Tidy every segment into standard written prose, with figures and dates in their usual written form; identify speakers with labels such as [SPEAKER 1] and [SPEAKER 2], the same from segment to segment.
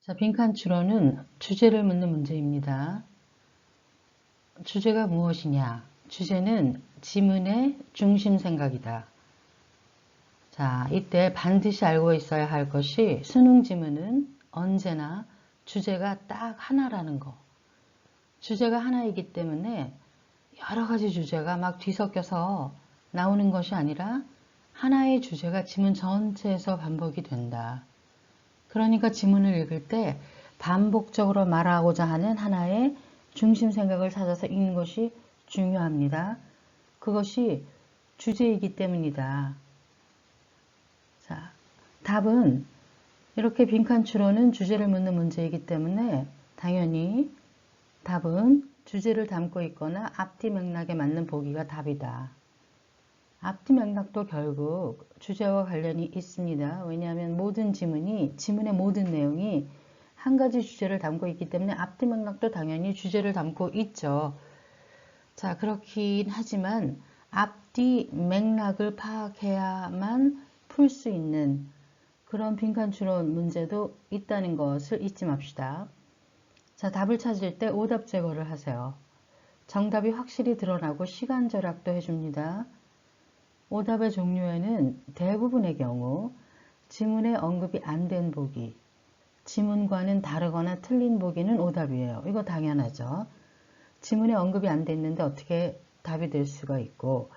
[SPEAKER 1] 자, 빈칸 추론은 주제를 묻는 문제입니다. 주제가 무엇이냐? 주제는 지문의 중심 생각이다. 자, 이때 반드시 알고 있어야 할 것이 수능 지문은 언제나 주제가 딱 하나라는 거. 주제가 하나이기 때문에 여러 가지 주제가 막 뒤섞여서 나오는 것이 아니라 하나의 주제가 지문 전체에서 반복이 된다. 그러니까 지문을 읽을 때 반복적으로 말하고자 하는 하나의 중심 생각을 찾아서 읽는 것이 중요합니다. 그것이 주제이기 때문이다. 자, 답은 이렇게 빈칸 추론은 주제를 묻는 문제이기 때문에 당연히 답은 주제를 담고 있거나 앞뒤 맥락에 맞는 보기가 답이다. 앞뒤 맥락도 결국 주제와 관련이 있습니다. 왜냐하면 모든 지문의 모든 내용이 한 가지 주제를 담고 있기 때문에 앞뒤 맥락도 당연히 주제를 담고 있죠. 자, 그렇긴 하지만 앞뒤 맥락을 파악해야만 풀 수 있는 그런 빈칸 추론 문제도 있다는 것을 잊지 맙시다. 자, 답을 찾을 때 오답 제거를 하세요. 정답이 확실히 드러나고 시간 절약도 해줍니다. 오답의 종류에는 대부분의 경우 지문에 언급이 안 된 보기, 지문과는 다르거나 틀린 보기는 오답이에요. 이거 당연하죠. 지문에 언급이 안 됐는데 어떻게 답이 될 수가 있고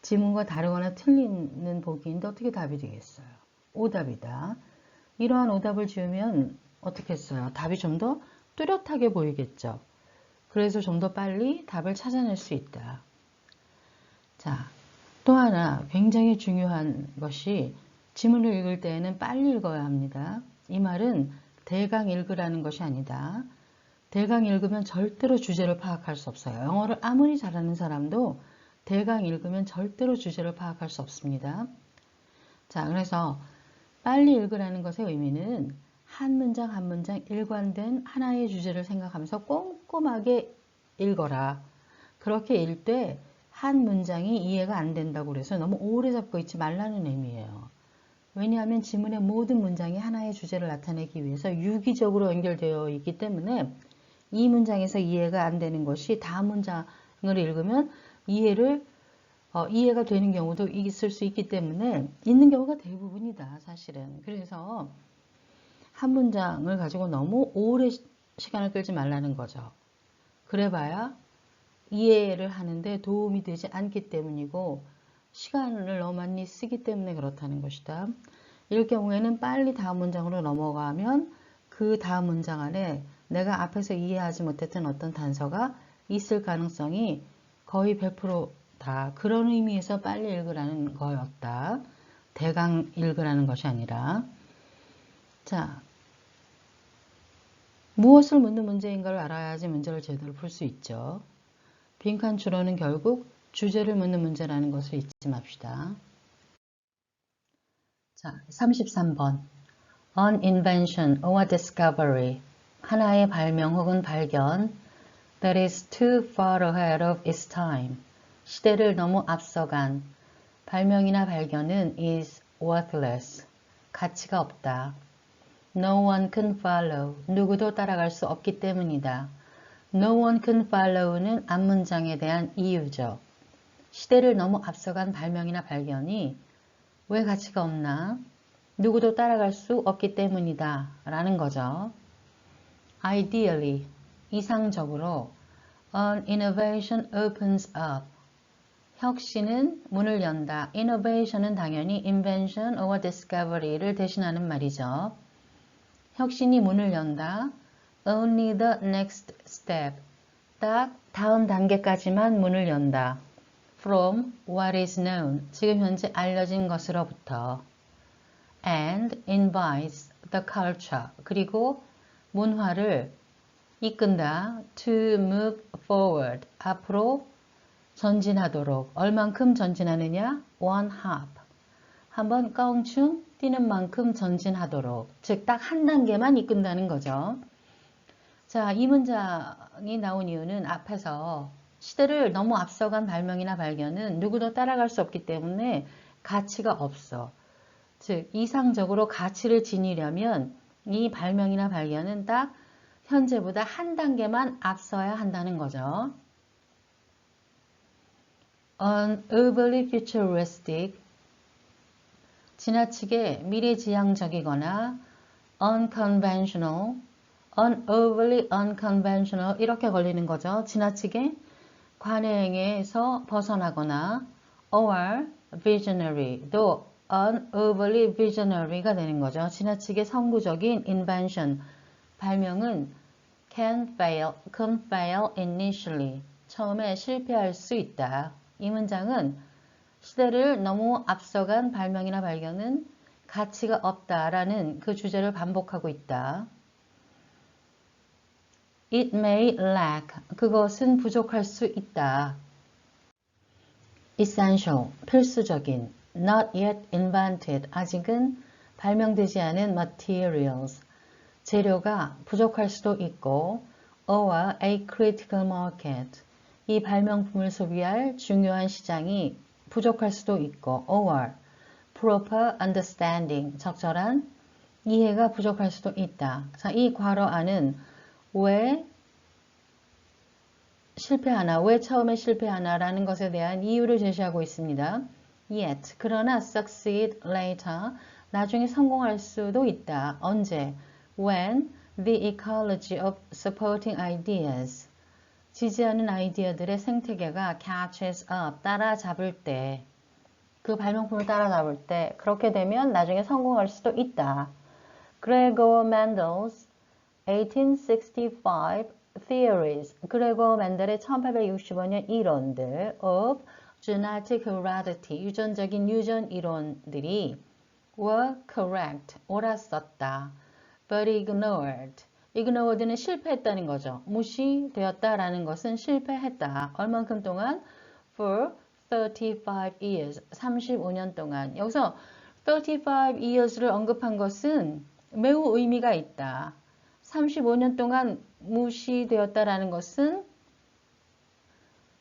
[SPEAKER 1] 지문과 다르거나 틀리는 보기인데 어떻게 답이 되겠어요. 오답이다. 이러한 오답을 지으면 어떻게 했어요? 답이 좀 더 뚜렷하게 보이겠죠. 그래서 좀 더 빨리 답을 찾아낼 수 있다. 자, 또 하나 굉장히 중요한 것이 지문을 읽을 때에는 빨리 읽어야 합니다. 이 말은 대강 읽으라는 것이 아니다. 대강 읽으면 절대로 주제를 파악할 수 없어요. 영어를 아무리 잘하는 사람도 대강 읽으면 절대로 주제를 파악할 수 없습니다. 자, 그래서 빨리 읽으라는 것의 의미는 한 문장 한 문장 일관된 하나의 주제를 생각하면서 꼼꼼하게 읽어라. 그렇게 읽을 때 한 문장이 이해가 안 된다고 그래서 너무 오래 잡고 있지 말라는 의미예요. 왜냐하면 지문의 모든 문장이 하나의 주제를 나타내기 위해서 유기적으로 연결되어 있기 때문에 이 문장에서 이해가 안 되는 것이 다음 문장을 읽으면 이해가 되는 경우도 있을 수 있기 때문에 있는 경우가 대부분이다, 사실은. 그래서 한 문장을 가지고 너무 오래 시간을 끌지 말라는 거죠. 그래봐야 이해를 하는데 도움이 되지 않기 때문이고 시간을 너무 많이 쓰기 때문에 그렇다는 것이다. 이럴 경우에는 빨리 다음 문장으로 넘어가면 그 다음 문장 안에 내가 앞에서 이해하지 못했던 어떤 단서가 있을 가능성이 거의 100%다. 그런 의미에서 빨리 읽으라는 거였다. 대강 읽으라는 것이 아니라. 자, 무엇을 묻는 문제인가를 알아야지 문제를 제대로 풀 수 있죠. 빈칸 추론은 결국 주제를 묻는 문제라는 것을 잊지 맙시다. 자, 33번. An invention or discovery. 하나의 발명 혹은 발견 that is too far ahead of its time. 시대를 너무 앞서간 발명이나 발견은 is worthless. 가치가 없다. No one can follow. 누구도 따라갈 수 없기 때문이다. No one can follow는 앞문장에 대한 이유죠. 시대를 너무 앞서간 발명이나 발견이 왜 가치가 없나? 누구도 따라갈 수 없기 때문이다 라는 거죠. Ideally, 이상적으로 an innovation opens up. 혁신은 문을 연다. Innovation은 당연히 invention or discovery를 대신하는 말이죠. 혁신이 문을 연다. Only the next step. 딱 다음 단계까지만 문을 연다. From what is known. 지금 현재 알려진 것으로부터. And invites the culture. 그리고 문화를 이끈다. To move forward. 앞으로 전진하도록. 얼만큼 전진하느냐? One hop. 한번 껑충 뛰는 만큼 전진하도록. 즉, 딱 한 단계만 이끈다는 거죠. 자, 이 문장이 나온 이유는 앞에서 시대를 너무 앞서간 발명이나 발견은 누구도 따라갈 수 없기 때문에 가치가 없어. 즉, 이상적으로 가치를 지니려면 이 발명이나 발견은 딱 현재보다 한 단계만 앞서야 한다는 거죠. Overly futuristic, 지나치게 미래지향적이거나 unconventional, overly unconventional 이렇게 걸리는 거죠. 지나치게 관행에서 벗어나거나 or visionary, 또 overly visionary가 되는 거죠. 지나치게 선구적인 invention, 발명은 can fail initially, 처음에 실패할 수 있다. 이 문장은 시대를 너무 앞서간 발명이나 발견은 가치가 없다라는 그 주제를 반복하고 있다. It may lack, 그것은 부족할 수 있다. Essential, 필수적인, not yet invented, 아직은 발명되지 않은 materials, 재료가 부족할 수도 있고 or a critical market, 이 발명품을 소비할 중요한 시장이 부족할 수도 있고 or proper understanding, 적절한 이해가 부족할 수도 있다. 자, 이 괄호 안은 왜 실패하나, 왜 처음에 실패하나라는 것에 대한 이유를 제시하고 있습니다. Yet, 그러나 succeed later, 나중에 성공할 수도 있다. 언제? When the ecology of supporting ideas, 지지하는 아이디어들의 생태계가 catches up, 따라잡을 때, 그 발명품을 따라잡을 때, 그렇게 되면 나중에 성공할 수도 있다. Gregor Mendel's 1865 theories, 그레고 멘델의 1865년 이론들 of genetic heredity, 유전적인 유전 이론들이 were correct, 옳았었다. But ignored는 실패했다는 거죠. 무시되었다라는 것은 실패했다. 얼만큼 동안? For 35 years, 35년 동안. 여기서 35 years를 언급한 것은 매우 의미가 있다. 35년 동안 무시되었다라는 것은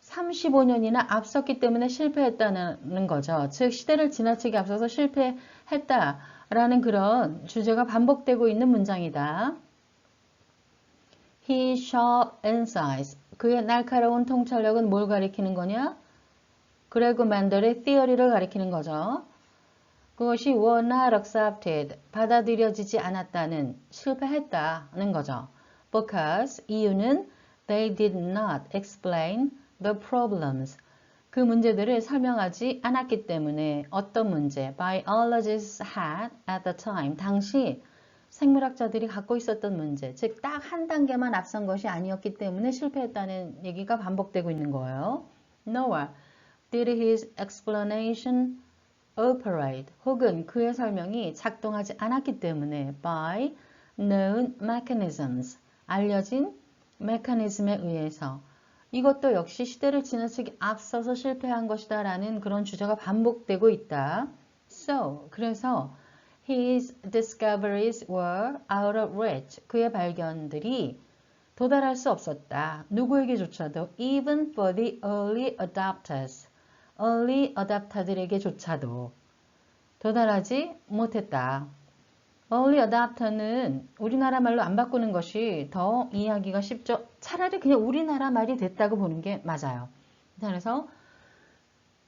[SPEAKER 1] 35년이나 앞섰기 때문에 실패했다는 거죠. 즉 시대를 지나치게 앞서서 실패했다라는 그런 주제가 반복되고 있는 문장이다. His sharp insights, 그의 날카로운 통찰력은 뭘 가리키는 거냐? 그레고 맨델의 theory를 가리키는 거죠. 그것이 were not accepted, 받아들여지지 않았다는, 실패했다는 거죠. Because, 이유는 they did not explain the problems, 그 문제들을 설명하지 않았기 때문에. 어떤 문제? Biologists had at the time, 당시 생물학자들이 갖고 있었던 문제, 즉 딱 한 단계만 앞선 것이 아니었기 때문에 실패했다는 얘기가 반복되고 있는 거예요. Nor did his explanation operate, 혹은 그의 설명이 작동하지 않았기 때문에 by known mechanisms, 알려진 메커니즘에 의해서. 이것도 역시 시대를 지나치게 앞서서 실패한 것이다 라는 그런 주제가 반복되고 있다. So, 그래서 his discoveries were out of reach, 그의 발견들이 도달할 수 없었다. 누구에게조차도 even for the early adopters, early adopter들에게조차도 도달하지 못했다. early adopter는 우리나라 말로 안 바꾸는 것이 더 이해하기가 쉽죠. 차라리 그냥 우리나라 말이 됐다고 보는 게 맞아요. 그래서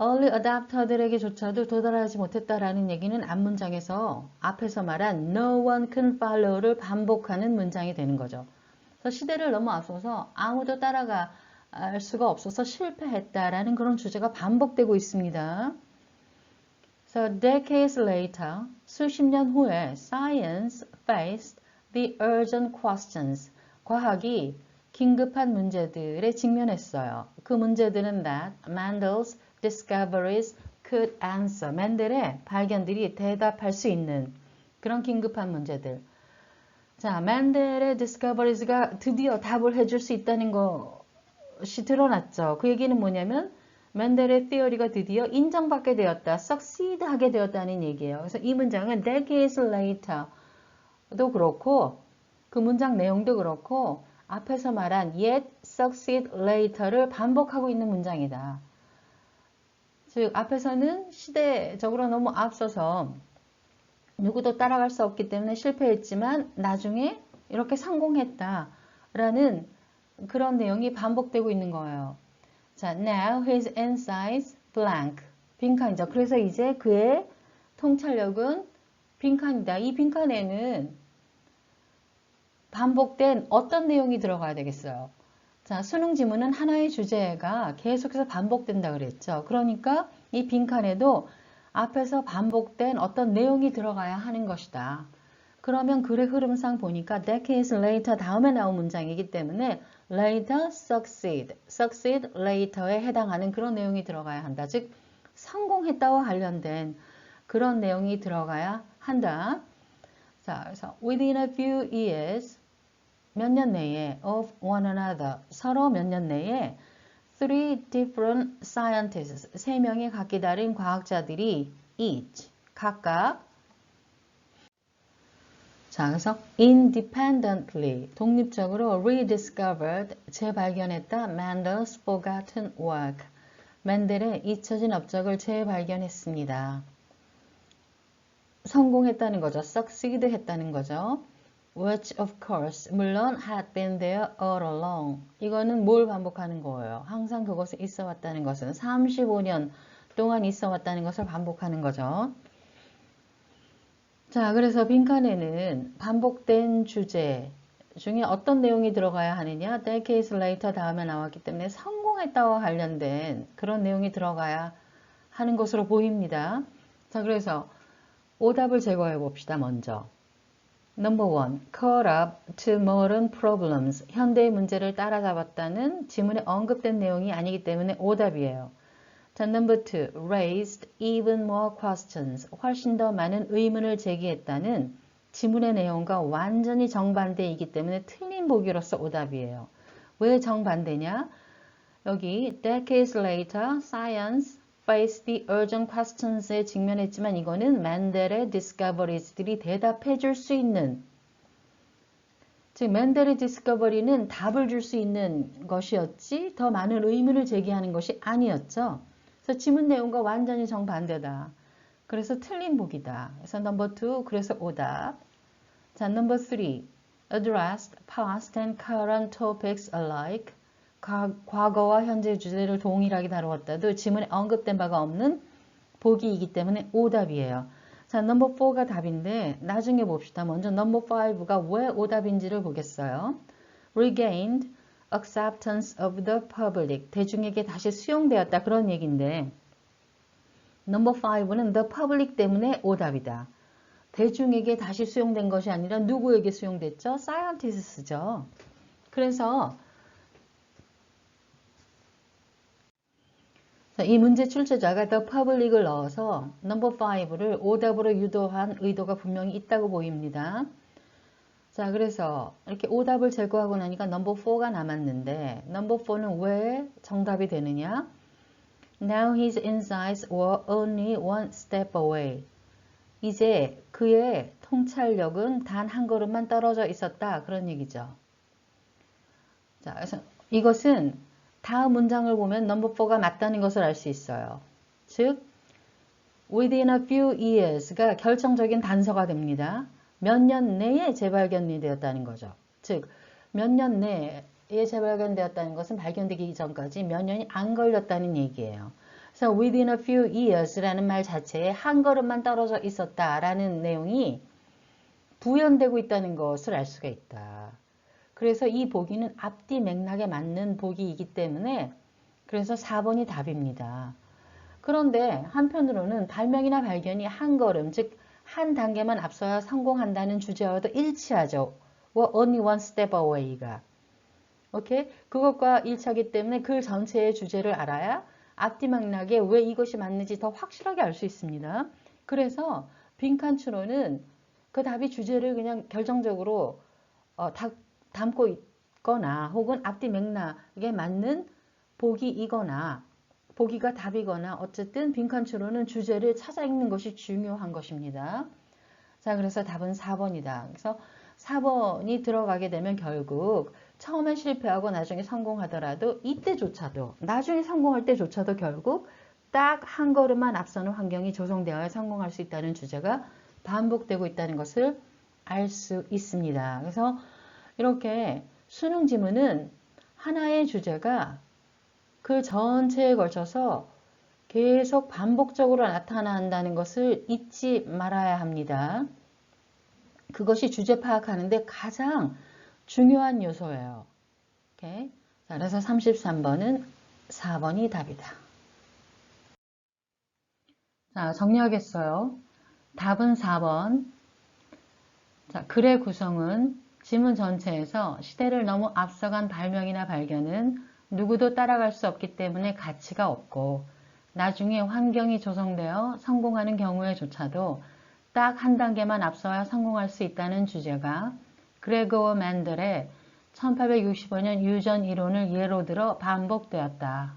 [SPEAKER 1] early adopter들에게조차도 도달하지 못했다라는 얘기는 앞문장에서 앞에서 말한 no one can follow를 반복하는 문장이 되는 거죠. 그래서 시대를 너무 앞서서 아무도 따라갈 수가 없어서 실패했다라는 그런 주제가 반복되고 있습니다. So decades later, 수십 년 후에 science faced the urgent questions, 과학이 긴급한 문제들에 직면했어요. 그 문제들은 that Mendel's discoveries could answer, 맨델의 발견들이 대답할 수 있는 그런 긴급한 문제들. 자, 맨델의 discoveries가 드디어 답을 해줄 수 있다는 것이 드러났죠. 그 얘기는 뭐냐면 맨델의 theory가 드디어 인정받게 되었다, succeed 하게 되었다는 얘기예요. 그래서 이 문장은 decades later도 그렇고 그 문장 내용도 그렇고 앞에서 말한 yet succeed later를 반복하고 있는 문장이다. 즉 앞에서는 시대적으로 너무 앞서서 누구도 따라갈 수 없기 때문에 실패했지만 나중에 이렇게 성공했다라는 그런 내용이 반복되고 있는 거예요. 자, now his insides blank. 빈칸이죠. 그래서 이제 그의 통찰력은 빈칸이다. 이 빈칸에는 반복된 어떤 내용이 들어가야 되겠어요? 자, 수능 지문은 하나의 주제가 계속해서 반복된다 그랬죠. 그러니까 이 빈칸에도 앞에서 반복된 어떤 내용이 들어가야 하는 것이다. 그러면 글의 흐름상 보니까 decades later 다음에 나온 문장이기 때문에 later succeed, succeed later에 해당하는 그런 내용이 들어가야 한다. 즉 성공했다와 관련된 그런 내용이 들어가야 한다. 자, 그래서 within a few years 몇 년 내에 of one another 서로 몇 년 내에 three different scientists 세 명의 각기 다른 과학자들이 each 각각 자, 그래서 independently 독립적으로 rediscovered 재발견했다 Mendel's forgotten work 맨델의 잊혀진 업적을 재발견했습니다. 성공했다는 거죠. succeed 했다는 거죠. which of course 물론 had been there all along 이거는 뭘 반복하는 거예요? 항상 그것에 있어 왔다는 것은 35년 동안 있어 왔다는 것을 반복하는 거죠. 자, 그래서 빈칸에는 반복된 주제 중에 어떤 내용이 들어가야 하느냐? decades later 다음에 나왔기 때문에 성공했다와 관련된 그런 내용이 들어가야 하는 것으로 보입니다. 자, 그래서 오답을 제거해 봅시다. 먼저. Number 1. Caught up to modern problems. 현대의 문제를 따라잡았다는 지문에 언급된 내용이 아니기 때문에 오답이에요. 자, number 2. Raised even more questions. 훨씬 더 많은 의문을 제기했다는 지문의 내용과 완전히 정반대이기 때문에 틀린 보기로서 오답이에요. 왜 정반대냐? 여기 decades later, science faced the urgent questions에 직면했지만 이거는 맨델의 discoveries들이 대답해 줄 수 있는 즉 맨델의 디스커버리는 답을 줄 수 있는 것이었지 더 많은 의문을 제기하는 것이 아니었죠. 그래서 지문 내용과 완전히 정반대다. 그래서 틀린 보기다. 그래서 number 2 그래서 오답. 자, number 3 addressed past and current topics alike. 과거와 현재 주제를 동일하게 다루었다도 지문에 언급된 바가 없는 보기이기 때문에 오답이에요. 자, 넘버 4가 답인데 나중에 봅시다. 먼저 넘버 5가 왜 오답인지를 보겠어요. Regained acceptance of the public. 대중에게 다시 수용되었다. 그런 얘기인데 넘버 5는 the public 때문에 오답이다. 대중에게 다시 수용된 것이 아니라 누구에게 수용됐죠? scientists죠. 그래서 이 문제 출제자가 the public을 넣어서 넘버 5를 오답으로 유도한 의도가 분명히 있다고 보입니다. 자, 그래서 이렇게 오답을 제거하고 나니까 넘버 4가 남았는데 넘버 4는 왜 정답이 되느냐? Now his insights were only one step away. 이제 그의 통찰력은 단 한 걸음만 떨어져 있었다. 그런 얘기죠. 자, 그래서 이것은 다음 문장을 보면 넘버 4가 맞다는 것을 알 수 있어요. 즉, within a few years가 결정적인 단서가 됩니다. 몇 년 내에 재발견이 되었다는 거죠. 즉, 몇 년 내에 재발견되었다는 것은 발견되기 전까지 몇 년이 안 걸렸다는 얘기예요. 그래서 within a few years라는 말 자체에 한 걸음만 떨어져 있었다라는 내용이 부연되고 있다는 것을 알 수가 있다. 그래서 이 보기는 앞뒤 맥락에 맞는 보기이기 때문에 그래서 4번이 답입니다. 그런데 한편으로는 발명이나 발견이 한 걸음, 즉 한 단계만 앞서야 성공한다는 주제와도 일치하죠. Only one step away가. 오케이? 그것과 일치하기 때문에 글 전체의 주제를 알아야 앞뒤 맥락에 왜 이것이 맞는지 더 확실하게 알 수 있습니다. 그래서 빈칸 추론은 그 답이 주제를 그냥 결정적으로 담고 있거나 혹은 앞뒤 맥락에 맞는 보기이거나 보기가 답이거나 어쨌든 빈칸 추론은 주제를 찾아 읽는 것이 중요한 것입니다. 자, 그래서 답은 4번이다. 그래서 4번이 들어가게 되면 결국 처음에 실패하고 나중에 성공하더라도 이때조차도 나중에 성공할 때조차도 결국 딱 한 걸음만 앞서는 환경이 조성되어야 성공할 수 있다는 주제가 반복되고 있다는 것을 알 수 있습니다. 그래서 이렇게 수능 지문은 하나의 주제가 그 전체에 걸쳐서 계속 반복적으로 나타난다는 것을 잊지 말아야 합니다. 그것이 주제 파악하는데 가장 중요한 요소예요. 오케이? 자, 그래서 33번은 4번이 답이다. 자, 정리하겠어요. 답은 4번. 자, 글의 구성은 지문 전체에서 시대를 너무 앞서간 발명이나 발견은 누구도 따라갈 수 없기 때문에 가치가 없고 나중에 환경이 조성되어 성공하는 경우에조차도 딱 한 단계만 앞서야 성공할 수 있다는 주제가 그레고어 맨델의 1865년 유전 이론을 예로 들어 반복되었다.